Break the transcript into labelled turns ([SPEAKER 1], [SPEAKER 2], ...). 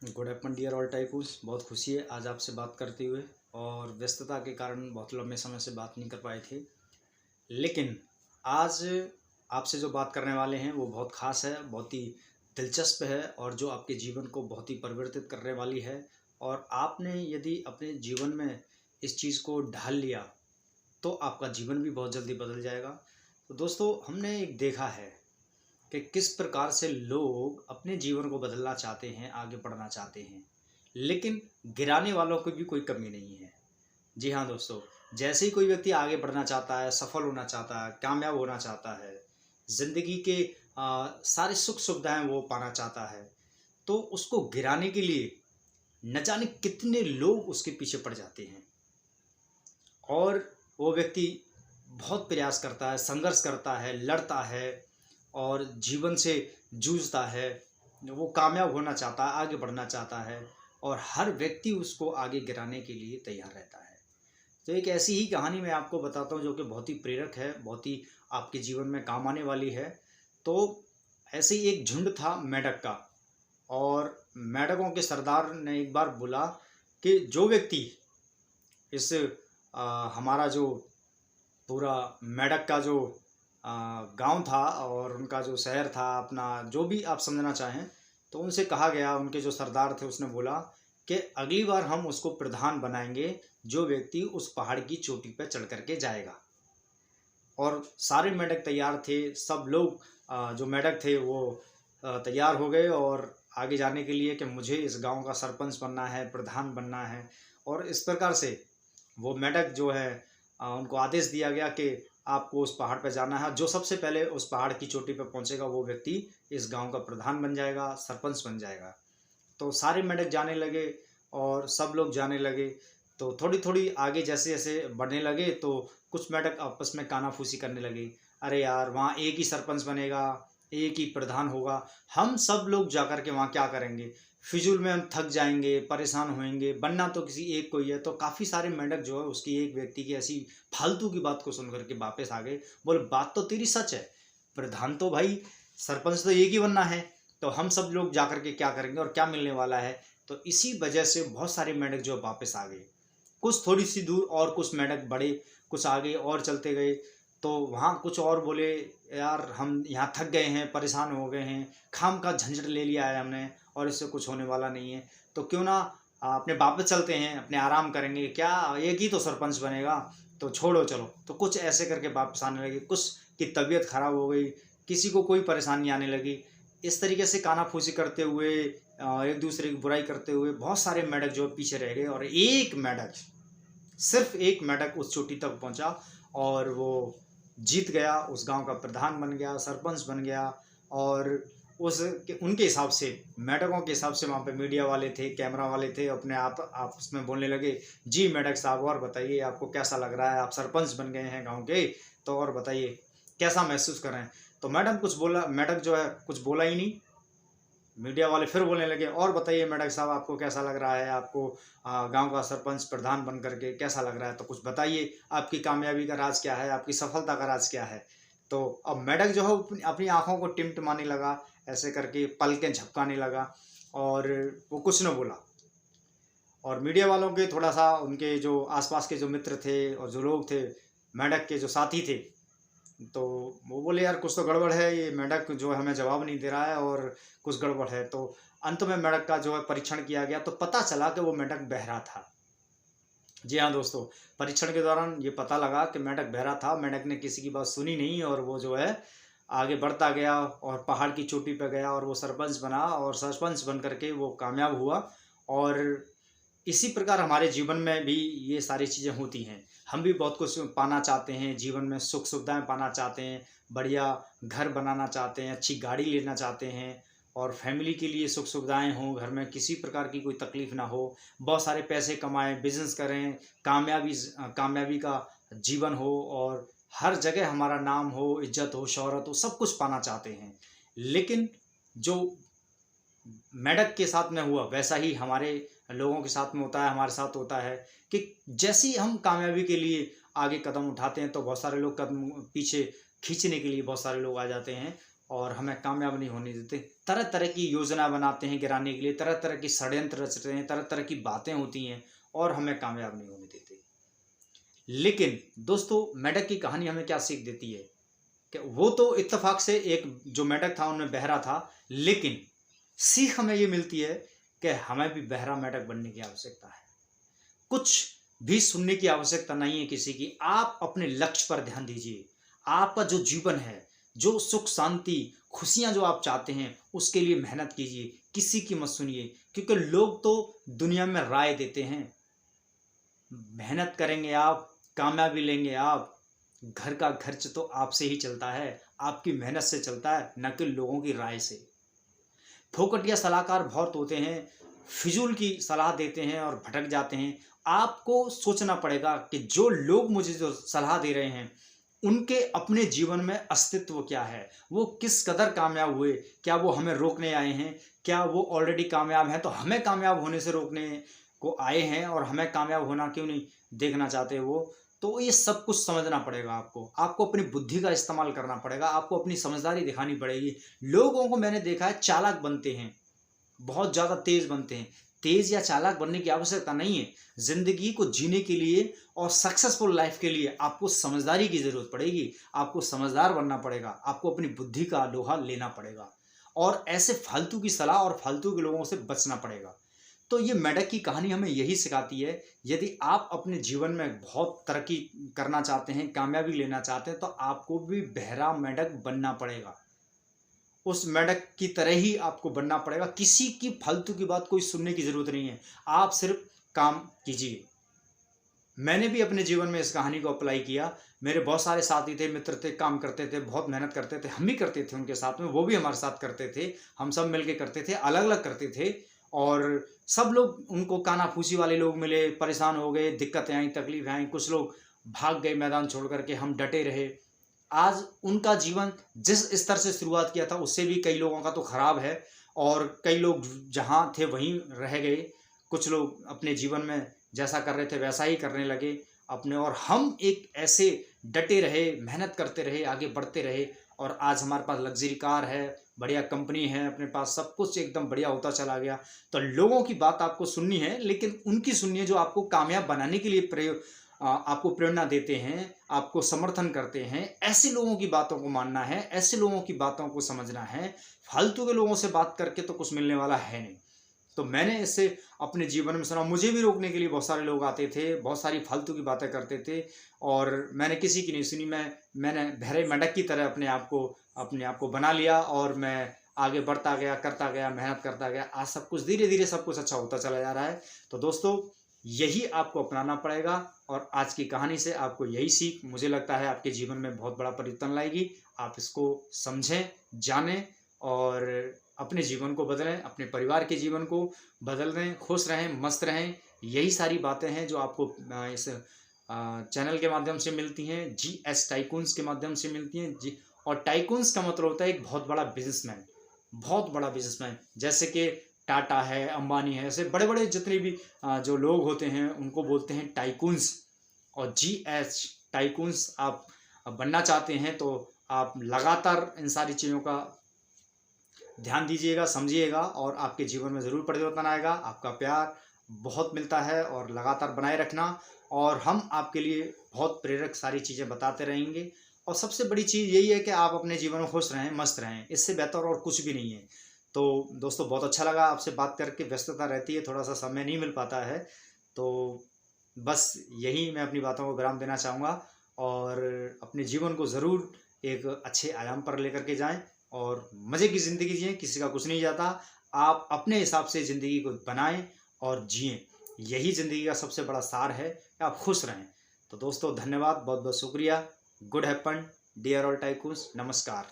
[SPEAKER 1] Good afternoon dear all टाइपूस। बहुत खुशी है आज आपसे बात करते हुए, और व्यस्तता के कारण बहुत लंबे समय से बात नहीं कर पाए थे। लेकिन आज आपसे जो बात करने वाले हैं वो बहुत ख़ास है, बहुत ही दिलचस्प है, और जो आपके जीवन को बहुत ही परिवर्तित करने वाली है। और आपने यदि अपने जीवन में इस चीज़ को ढाल लिया तो आपका जीवन भी बहुत जल्दी बदल जाएगा। तो दोस्तों, हमने एक देखा है कि किस प्रकार से लोग अपने जीवन को बदलना चाहते हैं, आगे बढ़ना चाहते हैं, लेकिन गिराने वालों की भी कोई कमी नहीं है। जी हाँ दोस्तों, जैसे ही कोई व्यक्ति आगे बढ़ना चाहता है, सफल होना चाहता है, कामयाब होना चाहता है, ज़िंदगी के सारे सुख सुविधाएं वो पाना चाहता है, तो उसको गिराने के लिए न जाने कितने लोग उसके पीछे पड़ जाते हैं। और वो व्यक्ति बहुत प्रयास करता है, संघर्ष करता है, लड़ता है और जीवन से जूझता है। वो कामयाब होना चाहता है, आगे बढ़ना चाहता है, और हर व्यक्ति उसको आगे गिराने के लिए तैयार रहता है। तो एक ऐसी ही कहानी मैं आपको बताता हूँ जो कि बहुत ही प्रेरक है, बहुत ही आपके जीवन में काम आने वाली है। तो ऐसे ही एक झुंड था मेंढक का, और मेंढकों के सरदार ने एक बार बोला कि जो व्यक्ति इस हमारा जो पूरा मेंढक का जो गांव था और उनका जो शहर था, अपना जो भी आप समझना चाहें, तो उनसे कहा गया, उनके जो सरदार थे उसने बोला कि अगली बार हम उसको प्रधान बनाएंगे जो व्यक्ति उस पहाड़ की चोटी पर चढ़ करके जाएगा। और सारे मेंढक तैयार थे, सब लोग जो मेंढक थे वो तैयार हो गए और आगे जाने के लिए कि मुझे इस गांव का सरपंच बनना है, प्रधान बनना है। और इस प्रकार से वो मेंढक जो है उनको आदेश दिया गया कि आपको उस पहाड़ पर जाना है। जो सबसे पहले उस पहाड़ की चोटी पर पहुंचेगा वो व्यक्ति इस गांव का प्रधान बन जाएगा, सरपंच बन जाएगा। तो सारे मेंढक जाने लगे और सब लोग जाने लगे। तो थोड़ी थोड़ी आगे जैसे जैसे बढ़ने लगे तो कुछ मेंढक आपस में कानाफूसी करने लगे, अरे यार वहाँ एक ही सरपंच बनेगा, एक ही प्रधान होगा, हम सब लोग जाकर के वहाँ क्या करेंगे, फिजूल में हम थक जाएंगे, परेशान होएंगे, बनना तो किसी एक को ही है। तो काफ़ी सारे मेंढक जो है उसकी एक व्यक्ति की ऐसी फालतू की बात को सुन करके वापस आ गए। बोले बात तो तेरी सच है, प्रधान तो भाई, सरपंच तो एक ही बनना है, तो हम सब लोग जाकर के क्या करेंगे और क्या मिलने वाला है। तो इसी वजह से बहुत सारे मेंढक जो वापस आ गए। कुछ थोड़ी सी दूर और कुछ मेंढक बढ़े, कुछ आगे और चलते गए। तो वहाँ कुछ और बोले, यार हम यहाँ थक गए हैं, परेशान हो गए हैं, खाम का झंझट ले लिया है हमने और इससे कुछ होने वाला नहीं है, तो क्यों ना अपने वापस चलते हैं, अपने आराम करेंगे, क्या एक ही तो सरपंच बनेगा, तो छोड़ो चलो। तो कुछ ऐसे करके वापस आने लगे, कुछ की तबीयत खराब हो गई, किसी को कोई परेशानी आने लगी। इस तरीके से कानाफूसी करते हुए एक दूसरे की बुराई करते हुए बहुत सारे मेंढक जो पीछे रह गए, और एक मेंढक, सिर्फ एक मेंढक उस चोटी तक पहुंचा और वो जीत गया, उस गांव का प्रधान बन गया, सरपंच बन गया। और उस उनके हिसाब से, मेंढकों के हिसाब से, वहाँ पे मीडिया वाले थे, कैमरा वाले थे, अपने आप आपस में बोलने लगे, जी मेंढक साहब और बताइए आपको कैसा लग रहा है, आप सरपंच बन गए हैं गांव के, तो और बताइए कैसा महसूस कर रहे हैं। तो मैडम कुछ बोला, मेंढक जो है कुछ बोला ही नहीं। मीडिया वाले फिर बोलने लगे, और बताइए मेंढक साहब आपको कैसा लग रहा है, आपको गांव का सरपंच प्रधान बन करके कैसा लग रहा है, तो कुछ बताइए, आपकी कामयाबी का राज क्या है, आपकी सफलता का राज क्या है। तो अब मेंढक जो है अपनी आंखों को टिमटिमाने लगा, ऐसे करके पलकें झपकाने लगा, और वो कुछ न बोला। और मीडिया वालों के थोड़ा सा, उनके जो आसपास के जो मित्र थे और जो लोग थे, मेंढक के जो साथी थे, तो वो बोले यार कुछ तो गड़बड़ है, ये मेंढक जो है हमें जवाब नहीं दे रहा है और कुछ गड़बड़ है। तो अंत में मेंढक का जो है परीक्षण किया गया, तो पता चला कि वो मेंढक बहरा था। जी हाँ दोस्तों, परीक्षण के दौरान ये पता लगा कि मेंढक बहरा था। मेंढक ने किसी की बात सुनी नहीं और वो जो है आगे बढ़ता गया और पहाड़ की चोटी पर गया और वो सरपंच बना, और सरपंच बन करके वो कामयाब हुआ। और इसी प्रकार हमारे जीवन में भी ये सारी चीज़ें होती हैं। हम भी बहुत कुछ पाना चाहते हैं जीवन में, सुख सुविधाएं पाना चाहते हैं, बढ़िया घर बनाना चाहते हैं, अच्छी गाड़ी लेना चाहते हैं, और फैमिली के लिए सुख सुविधाएं हों, घर में किसी प्रकार की कोई तकलीफ़ ना हो, बहुत सारे पैसे कमाएं, बिजनेस करें, कामयाबी का जीवन हो, और हर जगह हमारा नाम हो, इज्जत हो, शोहरत हो, सब कुछ पाना चाहते हैं। लेकिन जो मेंढक के साथ में हुआ वैसा ही हमारे लोगों के साथ में होता है, हमारे साथ होता है कि जैसे ही हम कामयाबी के लिए आगे कदम उठाते हैं तो बहुत सारे लोग कदम पीछे खींचने के लिए बहुत सारे लोग आ जाते हैं। और हमें कामयाब नहीं होने देते। तरह तरह की योजना बनाते हैं गिराने के लिए, तरह तरह की षड्यंत्र रचते हैं, तरह तरह की बातें होती हैं और हमें कामयाब नहीं होने देते। लेकिन दोस्तों, मेंढक की कहानी हमें क्या सीख देती है कि वो तो इत्तेफाक से एक जो मेंढक था उनमें बहरा था, लेकिन सीख हमें ये मिलती है कि हमें भी बहरा मेंढक बनने की आवश्यकता है। कुछ भी सुनने की आवश्यकता नहीं है किसी की। आप अपने लक्ष्य पर ध्यान दीजिए। आपका जो जीवन है, जो सुख शांति खुशियां जो आप चाहते हैं, उसके लिए मेहनत कीजिए। किसी की मत सुनिए, क्योंकि लोग तो दुनिया में राय देते हैं। मेहनत करेंगे आप, कामयाबी लेंगे आप। घर का खर्च तो आपसे ही चलता है, आपकी मेहनत से चलता है, न कि लोगों की राय से। फोकटिया सलाहकार बहुत होते हैं, फिजूल की सलाह देते हैं और भटक जाते हैं। आपको सोचना पड़ेगा कि जो लोग मुझे जो सलाह दे रहे हैं, उनके अपने जीवन में अस्तित्व क्या है, वो किस कदर कामयाब हुए, क्या वो हमें रोकने आए हैं, क्या वो ऑलरेडी कामयाब हैं तो हमें कामयाब होने से रोकने को आए हैं, और हमें कामयाब होना क्यों नहीं देखना चाहते वो। तो ये सब कुछ समझना पड़ेगा आपको। आपको अपनी बुद्धि का इस्तेमाल करना पड़ेगा, आपको अपनी समझदारी दिखानी पड़ेगी। लोगों को मैंने देखा है चालाक बनते हैं, बहुत ज़्यादा तेज बनते हैं। तेज या चालाक बनने की आवश्यकता नहीं है। जिंदगी को जीने के लिए और सक्सेसफुल लाइफ के लिए आपको समझदारी की जरूरत पड़ेगी। आपको समझदार बनना पड़ेगा, आपको अपनी बुद्धि का लोहा लेना पड़ेगा और ऐसे फालतू की सलाह और फालतू के लोगों से बचना पड़ेगा। तो ये मेंढक की कहानी हमें यही सिखाती है, यदि आप अपने जीवन में बहुत तरक्की करना चाहते हैं, कामयाबी लेना चाहते हैं, तो आपको भी बहरा मेंढक बनना पड़ेगा। उस मेंढक की तरह ही आपको बनना पड़ेगा। किसी की फालतू की बात कोई सुनने की जरूरत नहीं है, आप सिर्फ काम कीजिए। मैंने भी अपने जीवन में इस कहानी को अप्लाई किया। मेरे बहुत सारे साथी थे, मित्र थे, काम करते थे, बहुत मेहनत करते थे, हम भी करते थे उनके साथ में, वो भी हमारे साथ करते थे, हम सब मिलके करते थे, अलग अलग करते थे। और सब लोग, उनको कानाफूसी वाले लोग मिले, परेशान हो गए, दिक्कतें आई, तकलीफ आई, कुछ लोग भाग गए मैदान छोड़ करके, हम डटे रहे। आज उनका जीवन जिस स्तर से शुरुआत किया था उससे भी कई लोगों का तो खराब है, और कई लोग जहाँ थे वहीं रह गए। कुछ लोग अपने जीवन में जैसा कर रहे थे वैसा ही करने लगे अपने, और हम एक ऐसे डटे रहे, मेहनत करते रहे, आगे बढ़ते रहे, और आज हमारे पास लग्जरी कार है, बढ़िया कंपनी है, अपने पास सब कुछ एकदम बढ़िया होता चला गया। तो लोगों की बात आपको सुननी है, लेकिन उनकी सुनिए जो आपको कामयाब बनाने के लिए आपको प्रेरणा देते हैं, आपको समर्थन करते हैं। ऐसे लोगों की बातों को मानना है, ऐसे लोगों की बातों को समझना है। फालतू के लोगों से बात करके तो कुछ मिलने वाला है नहीं। तो मैंने इससे अपने जीवन में सुना, मुझे भी रोकने के लिए बहुत सारे लोग आते थे, बहुत सारी फालतू की बातें करते थे, और मैंने किसी की नहीं सुनी। मैंने बहरे मेंढक की तरह अपने आप को बना लिया, और मैं आगे बढ़ता गया, करता गया, मेहनत करता गया। आज सब कुछ धीरे धीरे सब कुछ अच्छा होता चला जा रहा है। तो दोस्तों, यही आपको अपनाना पड़ेगा, और आज की कहानी से आपको यही सीख, मुझे लगता है, आपके जीवन में बहुत बड़ा परिवर्तन लाएगी। आप इसको समझें, जानें और अपने जीवन को बदलें, अपने परिवार के जीवन को बदल दें, खुश रहें, मस्त रहें। यही सारी बातें हैं जो आपको इस चैनल के माध्यम से मिलती हैं, GS टाइकून्स के माध्यम से मिलती हैं। जी, और टाइकून्स का मतलब होता है एक बहुत बड़ा बिजनेसमैन, बहुत बड़ा बिजनेसमैन। जैसे कि टाटा है, अंबानी है, ऐसे बड़े बड़े जितने भी जो लोग होते हैं उनको बोलते हैं टाइकून्स। और GS टाइकून्स आप बनना चाहते हैं तो आप लगातार इन सारी चीज़ों का ध्यान दीजिएगा, समझिएगा, और आपके जीवन में ज़रूर परिवर्तन आएगा। आपका प्यार बहुत मिलता है, और लगातार बनाए रखना, और हम आपके लिए बहुत प्रेरक सारी चीज़ें बताते रहेंगे। और सबसे बड़ी चीज़ यही है कि आप अपने जीवन में खुश रहें, मस्त रहें, इससे बेहतर और कुछ भी नहीं है। तो दोस्तों, बहुत अच्छा लगा आपसे बात करके। व्यस्तता रहती है, थोड़ा सा समय नहीं मिल पाता है, तो बस यही मैं अपनी बातों को विराम देना चाहूँगा। और अपने जीवन को ज़रूर एक अच्छे आयाम पर लेकर के जाएं, और मज़े की ज़िंदगी जिएं। किसी का कुछ नहीं जाता, आप अपने हिसाब से ज़िंदगी को बनाएं और जिएं। यही ज़िंदगी का सबसे बड़ा सार है कि आप खुश रहें। तो दोस्तों, धन्यवाद, बहुत बहुत शुक्रिया। Good happen dear all tycoons, नमस्कार।